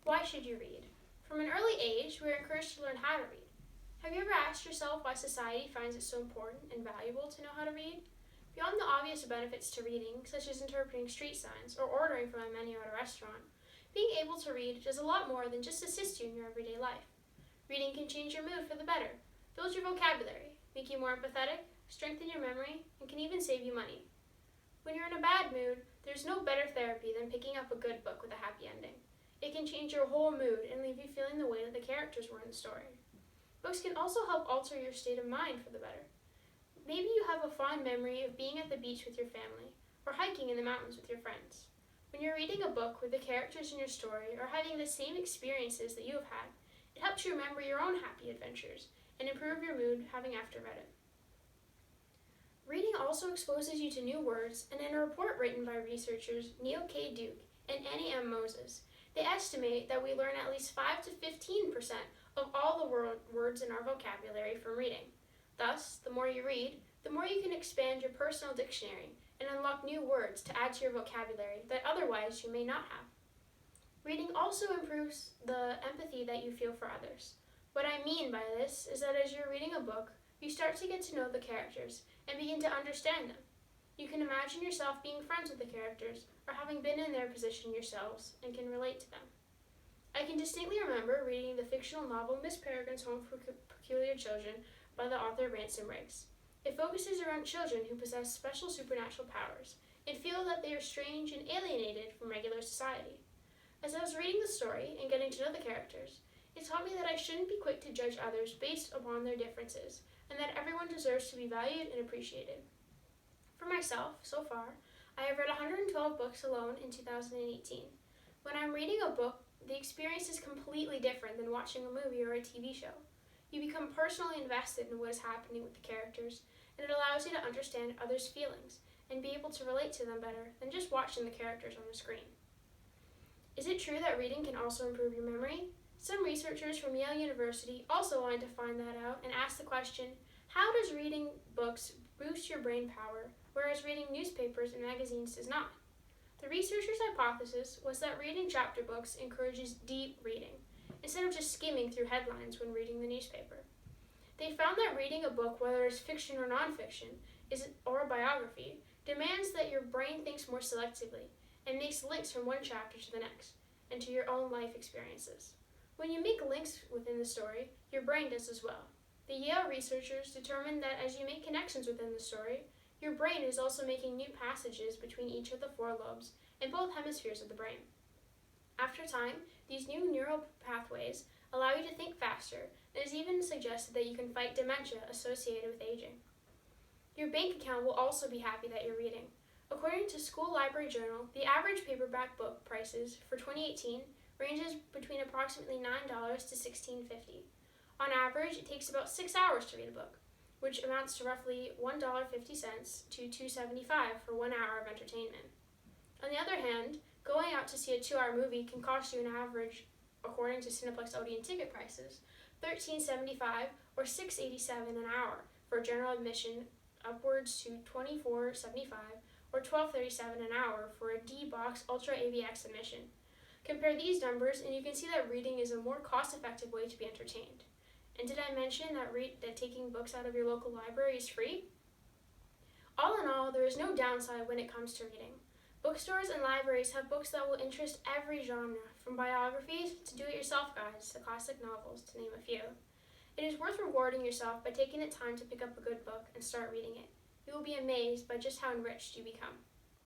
Why should you read? From an early age, we are encouraged to learn how to read. Have you ever asked yourself why society finds it so important and valuable to know how to read? Beyond the obvious benefits to reading, such as interpreting street signs or ordering from a menu at a restaurant, being able to read does a lot more than just assist you in your everyday life. Reading can change your mood for the better, build your vocabulary, make you more empathetic, strengthen your memory, and can even save you money. When you're in a bad mood, there's no better therapy than picking up a good book with a happy ending. It can change your whole mood and leave you feeling the way that the characters were in the story. Books can also help alter your state of mind for the better. Maybe you have a fond memory of being at the beach with your family, or hiking in the mountains with your friends. When you're reading a book where the characters in your story are having the same experiences that you have had, it helps you remember your own happy adventures and improve your mood having after read it. Reading also exposes you to new words, and in a report written by researchers Neil K. Duke and Annie M. Moses, they estimate that we learn at least 5 to 15% of all the words in our vocabulary from reading. Thus, the more you read, the more you can expand your personal dictionary and unlock new words to add to your vocabulary that otherwise you may not have. Reading also improves the empathy that you feel for others. What I mean by this is that as you're reading a book, you start to get to know the characters and begin to understand them. You can imagine yourself being friends with the characters or having been in their position yourselves and can relate to them. I can distinctly remember reading the fictional novel Miss Peregrine's Home for Peculiar Children by the author Ransom Riggs. It focuses around children who possess special supernatural powers and feel that they are strange and alienated from regular society. As I was reading the story and getting to know the characters, it taught me that I shouldn't be quick to judge others based upon their differences, and that everyone deserves to be valued and appreciated. For myself, so far, I have read 112 books alone in 2018. When I'm reading a book, the experience is completely different than watching a movie or a TV show. You become personally invested in what is happening with the characters, and it allows you to understand others' feelings and be able to relate to them better than just watching the characters on the screen. Is it true that reading can also improve your memory? Some researchers from Yale University also wanted to find that out and asked the question, how does reading books boost your brain power, whereas reading newspapers and magazines does not? The researchers' hypothesis was that reading chapter books encourages deep reading, instead of just skimming through headlines when reading the newspaper. They found that reading a book, whether it's fiction or nonfiction, or a biography, demands that your brain thinks more selectively and makes links from one chapter to the next, and to your own life experiences. When you make links within the story, your brain does as well. The Yale researchers determined that as you make connections within the story, your brain is also making new passages between each of the 4 lobes in both hemispheres of the brain. After time, these new neural pathways allow you to think faster, and it is even suggested that you can fight dementia associated with aging. Your bank account will also be happy that you're reading. According to School Library Journal, the average paperback book prices for 2018 ranges between approximately $9 to $16.50. On average, it takes about 6 hours to read a book, which amounts to roughly $1.50 to $2.75 for 1 hour of entertainment. On the other hand, going out to see a 2-hour movie can cost you an average, according to Cineplex Odeon ticket prices, $13.75 or $6.87 an hour for general admission, upwards to $24.75 or $12.37 an hour for a D-Box Ultra AVX admission. Compare these numbers and you can see that reading is a more cost-effective way to be entertained. And did I mention that taking books out of your local library is free? All in all, there is no downside when it comes to reading. Bookstores and libraries have books that will interest every genre, from biographies to do-it-yourself guides to classic novels, to name a few. It is worth rewarding yourself by taking the time to pick up a good book and start reading it. You will be amazed by just how enriched you become.